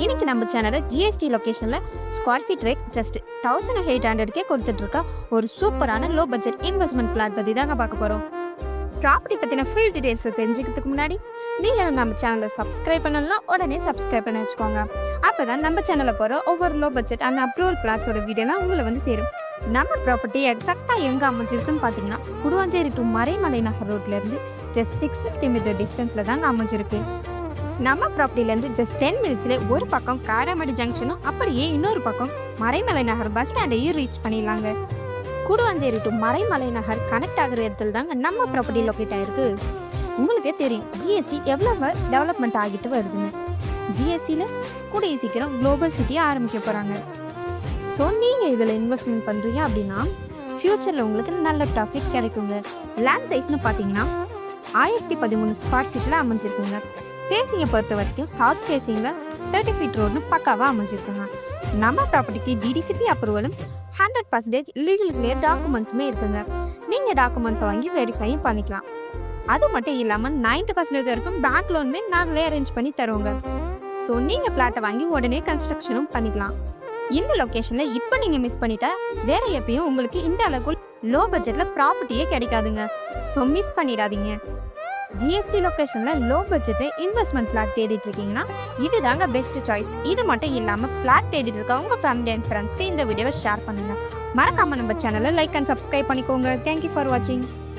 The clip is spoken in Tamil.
இன்னைக்கு நம்ம சேனல்ல ஜிஎஸ்டி லொகேஷன்ல ஸ்கொயர் ஃபீட் ரேட் ஜஸ்ட் 1800 கொடுத்துட்டு இருக்க ஒரு சூப்பரான லோ பட்ஜெட் இன்வெஸ்ட்மெண்ட் பிளான் பத்தி தாங்க பார்க்க போறோம். ப்ராப்பர்ட்டி பத்தின ஃபுல் டீடைல்ஸ் தெரிஞ்சுக்கிறதுக்கு முன்னாடி நீங்க நம்ம சேனலை சப்ஸ்கிரைப் பண்ணலாம், உடனே சப்ஸ்கிரைப் பண்ணி வச்சுக்கோங்க. அப்பதான் நம்ம சேனல்ல போற ஒவ்வொரு லோ பட்ஜெட் அண்ட் அப்ரூவல் பிளாட்ஸோட வீடியோலாம் உங்களை வந்து சேரும். நம்ம ப்ராப்பர்ட்டி எக்ஸாக்டா எங்க அமைஞ்சிருக்குன்னு பாத்தீங்கன்னா குடுவாஞ்சேரி டு மறைமலை நகர் ரோட்ல இருந்து ஜஸ்ட் 650 மீட்டர் டிஸ்டன்ஸ்ல தாங்க அமைஞ்சிருக்கு. நம்ம ப்ராப்பர்ட்டிலேருந்து ஜஸ்ட் 10 மினிட்ஸ்ல ஒரு பக்கம் காரமடி ஜங்ஷனும் அப்படியே இன்னொரு பக்கம் மறைமலை நகர் பஸ் ஸ்டாண்டையும் ரீச் பண்ணிடலாங்க. Guduvancheri to Maraimalai Nagar connect ஆகிற இடத்துல தாங்க நம்ம ப்ராப்பர்ட்டி லொக்கேட் ஆயிருக்கு. உங்களுக்கே தெரியும் ஜிஎஸ்டி எவ்வளவு டெவலப்மெண்ட் ஆகிட்டு வருதுன்னு. ஜிஎஸ்டியில் கூடிய சீக்கிரம் குளோபல் சிட்டியை ஆரம்பிக்க போகிறாங்க. ஸோ நீங்கள் இதில் இன்வெஸ்ட்மெண்ட் பண்ணுறீங்க அப்படின்னா ஃப்யூச்சரில் உங்களுக்கு நல்ல ப்ராஃபிட் கிடைக்குங்க. லேண்ட் சைஸ்னு பார்த்தீங்கன்னா 1013 ஸ்கொயர் ஃபீட்டில் அமைஞ்சிருக்குங்க. ஃபேஸிங்கை பொறுத்த வரைக்கும் சவுத் ஃபேஸிங்கில் 30 ஃபீட் ரோடுன்னு பக்காவாக அமைஞ்சிருக்குங்க. நம்ம ப்ராப்பர்ட்டிக்கு டிடிசிபி அப்ரூவலும் 100% லீகல் கிளியர் டாக்குமெண்ட்ஸுமே இருக்குங்க. நீங்கள் டாக்குமெண்ட்ஸை வாங்கி வெரிஃபையும் பண்ணிக்கலாம். அது மட்டும் இல்லாமல் 90% வரைக்கும் பேங்க் லோனுமே நாங்களே அரேஞ்ச் பண்ணி தருவோங்க. ஸோ நீங்கள் பிளாட்டை வாங்கி உடனே கன்ஸ்ட்ரக்ஷனும் பண்ணிக்கலாம். இந்த லொக்கேஷனில் இப்போ நீங்கள் மிஸ் பண்ணிட்டா வேற எப்பயும் உங்களுக்கு இந்த அளவுக்கு லோ பட்ஜெட்டில் ப்ராப்பர்ட்டியே கிடைக்காதுங்க. ஸோ மிஸ் பண்ணிடாதீங்க. ஜிஎஸ்டி லொக்கேஷனில் லோ பட்ஜெட்டு இன்வெஸ்ட்மெண்ட் பிளாட் தேடிட்டு இருக்கீங்கன்னா இது தாங்க பெஸ்ட் சாய்ஸ். இது மட்டும் இல்லாமல் பிளாட் தேடிட்டு இருக்க உங்கள் ஃபேமிலி அண்ட் ஃப்ரெண்ட்ஸ்க்கு இந்த வீடியோவை ஷேர் பண்ணுங்கள். மறக்காமல் நம்ம சேனலை லைக் அண்ட் சப்ஸ்கிரைப் பண்ணிக்கோங்க. தேங்க்யூ ஃபார் வாட்சிங்.